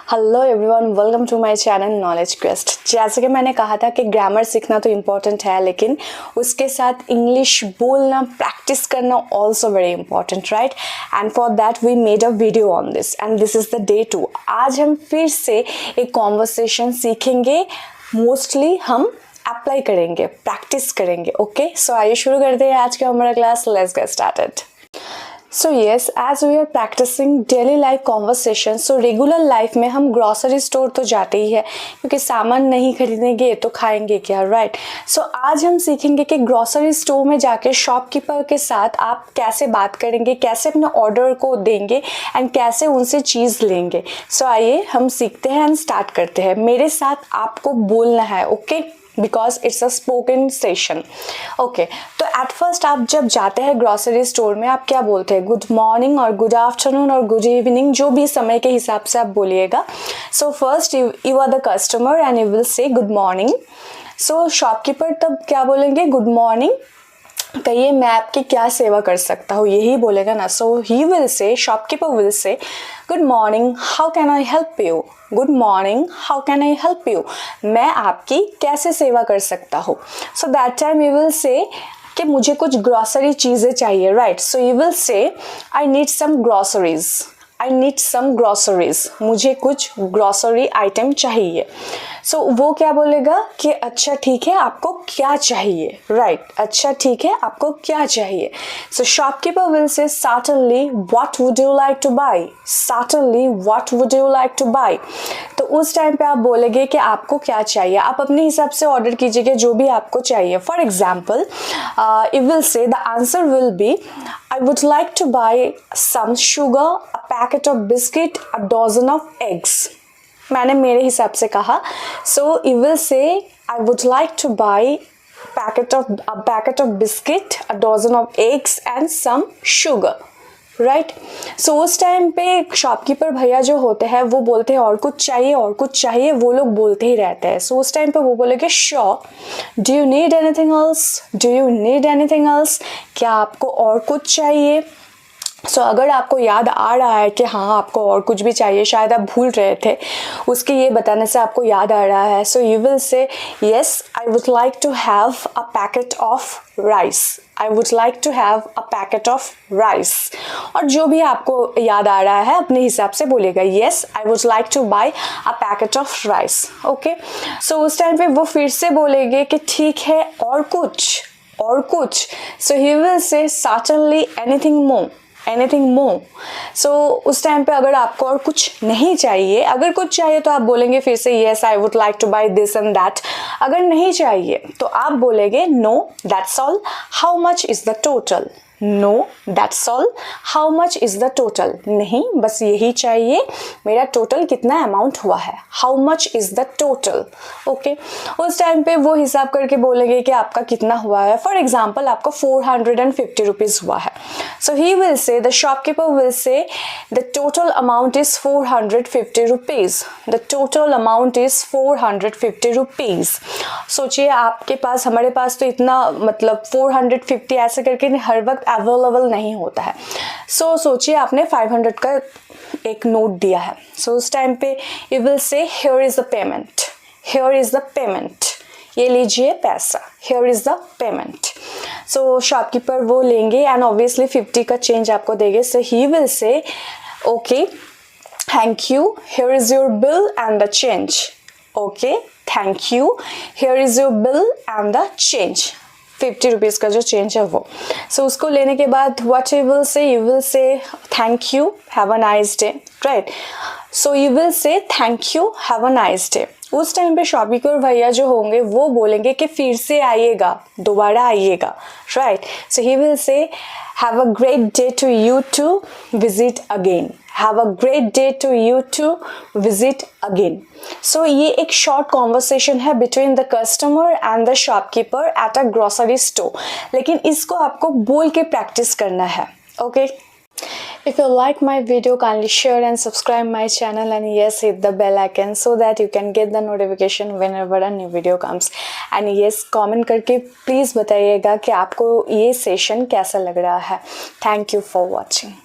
Hello everyone, welcome to my channel knowledge quest. जैसे कि मैंने कहा था कि ग्रामर सीखना तो इम्पॉर्टेंट है, लेकिन उसके साथ इंग्लिश बोलना, प्रैक्टिस करना also very important, right? And for that we made a video on this and this is the day 2। आज हम फिर से एक कॉन्वर्सेशन सीखेंगे। मोस्टली हम अप्लाई करेंगे, प्रैक्टिस करेंगे। ओके, सो आइए शुरू करते हैं आज का हमारा class. Let's get started. So yes, as we are practicing daily life conversation, so regular life में हम ग्रॉसरी स्टोर तो जाते ही है, क्योंकि सामान नहीं खरीदेंगे तो खाएंगे क्या, राइट? सो आज हम सीखेंगे कि ग्रॉसरी स्टोर में जाके शॉपकीपर के साथ आप कैसे बात करेंगे, कैसे अपने ऑर्डर को देंगे एंड कैसे उनसे चीज़ लेंगे। सो आइए हम सीखते हैं एंड स्टार्ट करते हैं। मेरे साथ आपको बोलना है, okay? Because it's a spoken session. Okay, तो एट फर्स्ट आप जब जाते हैं ग्रॉसरी स्टोर में, आप क्या बोलते हैं? गुड मॉर्निंग और गुड आफ्टरनून और गुड इवनिंग, जो भी समय के हिसाब से आप बोलिएगा। So first you are the customer and you will say good morning. So shopkeeper तब क्या बोलेंगे? गुड मॉर्निंग, कहिए मैं आपकी क्या सेवा कर सकता हूँ, यही बोलेगा ना। So he will say, shopkeeper will say good morning, how can I help you? Good morning, how can I help you? मैं आपकी कैसे सेवा कर सकता हूँ? So that time you will say कि मुझे कुछ ग्रॉसरी चीज़ें चाहिए, right? So you will say I need some groceries, I need some groceries, मुझे कुछ ग्रॉसरी आइटम चाहिए। सो वो क्या बोलेगा कि अच्छा ठीक है, आपको क्या चाहिए, राइट? अच्छा ठीक है, आपको क्या चाहिए? So shopkeeper will say certainly what would you like to buy, certainly what would you like to buy. तो उस टाइम पे आप बोलेंगे कि आपको क्या चाहिए, आप अपने हिसाब से ऑर्डर कीजिएगा जो भी आपको चाहिए। For example you will say the answer will be I would like to buy some sugar, a packet of biscuit, a dozen of eggs. मैंने मेरे हिसाब से कहा। So you will say I would like to buy a packet of biscuit, a dozen of eggs and some sugar. Right? So उस time पे shopkeeper भैया जो होते हैं वो बोलते हैं और कुछ चाहिए, और कुछ चाहिए, वो लोग बोलते ही रहते हैं। सो उस टाइम पे वो बोलेंगे sure, do you need anything else, do you need anything else, क्या आपको और कुछ चाहिए? सो अगर आपको याद आ रहा है कि हाँ आपको और कुछ भी चाहिए, शायद आप भूल रहे थे, उसके ये बताने से आपको याद आ रहा है। So you will say yes, I would like to have a packet of rice, I would like to have a packet of rice. और जो भी आपको याद आ रहा है अपने हिसाब से बोलेगा yes, I would like to buy a packet of rice. Okay, so उस टाइम पे वो फिर से बोलेंगे कि ठीक है, और कुछ, और कुछ। So he will say certainly anything more, anything more. So उस टाइम पे अगर आपको और कुछ नहीं चाहिए, अगर कुछ चाहिए तो आप बोलेंगे फिर से yes, I would like to buy this and that. अगर नहीं चाहिए तो आप बोलेंगे no that's all, how much is the total? No that's all, how much is the total? नहीं, बस यही चाहिए, मेरा टोटल कितना अमाउंट हुआ है, how much is the total? Okay, उस टाइम पे वो हिसाब करके बोलेंगे कि आपका कितना हुआ है। फॉर एग्जाम्पल आपको 450 रुपीज़ हुआ है। So he will say, the shopkeeper will say the total amount is 450 rupees, the total amount is 450 rupees. सोचिए आपके पास, हमारे पास तो इतना मतलब 450 ऐसे करके हर वक्त अवेलेबल नहीं होता है। सो सोचिए आपने 500 का एक नोट दिया है। सो उस टाइम पे you will say here is the payment, here is the payment, ये लीजिए पैसा, here is the payment. So shopkeeper वो लेंगे एंड ऑब्वियसली 50 का चेंज आपको देंगे। So he will say okay thank you, here is your bill and the change. Okay thank you, here is your bill and the change, 50 rupees का जो change है वो। सो उसको लेने के बाद व्हाट यू विल से, यू विल से thank you, have a nice day, right? So you will से thank you, have a nice day. उस टाइम पे शॉपकीपर भैया जो होंगे वो बोलेंगे कि फिर से आइएगा, दोबारा आइएगा, right? So he will say have a great day to you to visit again, have a great day to you to visit again. So ये एक शॉर्ट कॉन्वर्सेशन है between the customer and the shopkeeper at a grocery store, लेकिन इसको आपको बोल के practice करना है। Okay, if you like my video, kindly share and subscribe my channel, and yes, hit the bell icon so that you can get the notification whenever a new video comes. and yes, comment करके please बताइएगा कि आपको ये session कैसा लग रहा है। Thank you for watching.